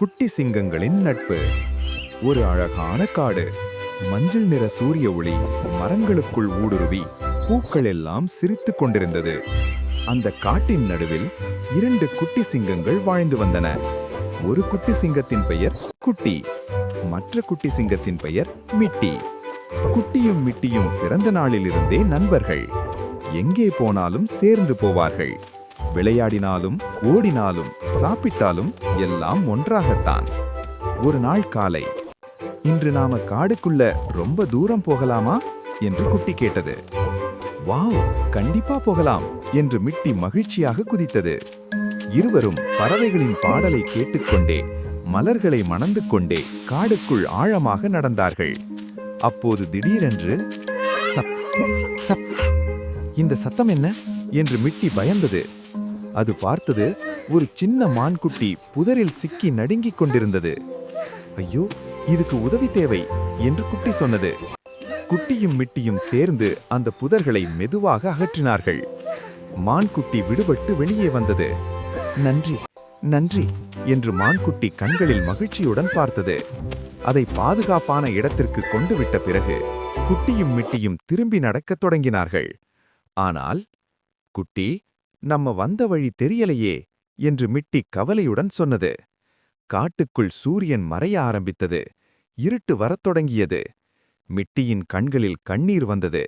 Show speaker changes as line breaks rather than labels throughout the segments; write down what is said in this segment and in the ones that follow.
குட்டி சிங்கங்களின் நட்பு. ஒரு அழகான காடு. மஞ்சள் நிற சூரிய ஒளி மரங்களுக்குள் ஊடுருவி பூக்கள் எல்லாம் சிரித்துக் கொண்டிருந்தது. அந்த காட்டின் நடுவில் 2 குட்டி சிங்கங்கள் வாழ்ந்து வந்தன. ஒரு குட்டி சிங்கத்தின் பெயர் குட்டி, மற்ற குட்டி சிங்கத்தின் பெயர் மிட்டி. குட்டியும் மிட்டியும் பிறந்த நாளிலிருந்தே நண்பர்கள். எங்கே போனாலும் சேர்ந்து போவார்கள். விளையாடினாலும் ஓடினாலும் சாப்பிட்டாலும் எல்லாம் ஒன்றாகத்தான். ஒரு நாள் காலை, இன்று நாம காடுக்குள்ள ரொம்ப தூரம் போகலாமா என்று குட்டி கேட்டது. வாவ், கண்டிப்பா போகலாம் என்று மிட்டி மகிழ்ச்சியாக குதித்தது. இருவரும் பறவைகளின் பாடலை கேட்டுக்கொண்டே மலர்களை மணந்து கொண்டே காடுக்குள் ஆழமாக நடந்தார்கள். அப்போது திடீரென்று சப் சப். இந்த சத்தம் என்ன என்று மிட்டி பயந்தது. அது பார்த்தது ஒரு சின்ன மான்குட்டி புதரில் சிக்கி நடுங்கிக் கொண்டிருந்தது. ஐயோ, இதுக்கு உதவி தேவை என்று குட்டி சொன்னது. குட்டியும் மிட்டியும் சேர்ந்து அந்த புதர்களை மெதுவாக அகற்றினார்கள். மான்குட்டி விடுபட்டு வெளியே வந்தது. நன்றி நன்றி என்று மான்குட்டி கண்களில் மகிழ்ச்சியுடன் பார்த்தது. அதை பாதுகாப்பான இடத்திற்கு கொண்டு விட்ட பிறகு குட்டியும் மிட்டியும் திரும்பி நடக்கத் தொடங்கினார்கள். ஆனால் குட்டி, நம்ம வந்த வழி தெரியலையே என்று மிட்டி கவலையுடன் சொன்னது. காட்டுக்குள் சூரியன் மறைய ஆரம்பித்தது. இருட்டு வரத் தொடங்கியது. மிட்டியின் கண்களில் கண்ணீர் வந்தது.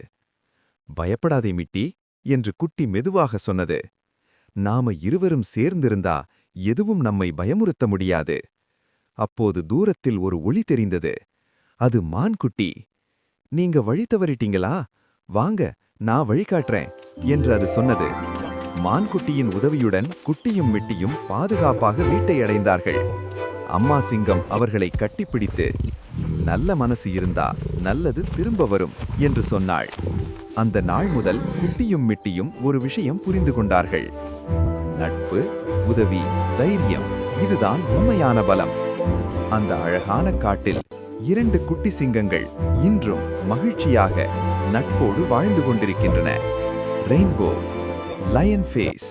பயப்படாதே மிட்டி என்று குட்டி மெதுவாக சொன்னது. நாம இருவரும் சேர்ந்திருந்தா எதுவும் நம்மை பயமுறுத்த முடியாது. அப்போது தூரத்தில் ஒரு ஒளி தெரிந்தது. அது மான்குட்டி. நீங்க வழி தவறிட்டீங்களா? வாங்க, நான் வழிகாட்டுறேன் என்று அது சொன்னது. மான்குட்டியின் உதவியுடன் குட்டியும் மிட்டியும் பாதுகாப்பாக வீட்டை அடைந்தார்கள். அம்மா சிங்கம் அவர்களை கட்டிப்பிடித்து, நல்ல மனசு இருந்தா நல்லது திரும்ப வரும் என்று சொன்னாள். அந்த நாள் முதல் குட்டியும் மிட்டியும் ஒரு விஷயம் புரிந்து கொண்டார்கள். நட்பு, உதவி, தைரியம், இதுதான் உண்மையான பலம். அந்த அழகான காட்டில் 2 குட்டி சிங்கங்கள் இன்றும் மகிழ்ச்சியாக நட்போடு வாழ்ந்து கொண்டிருக்கின்றன. Rainbow, lion face.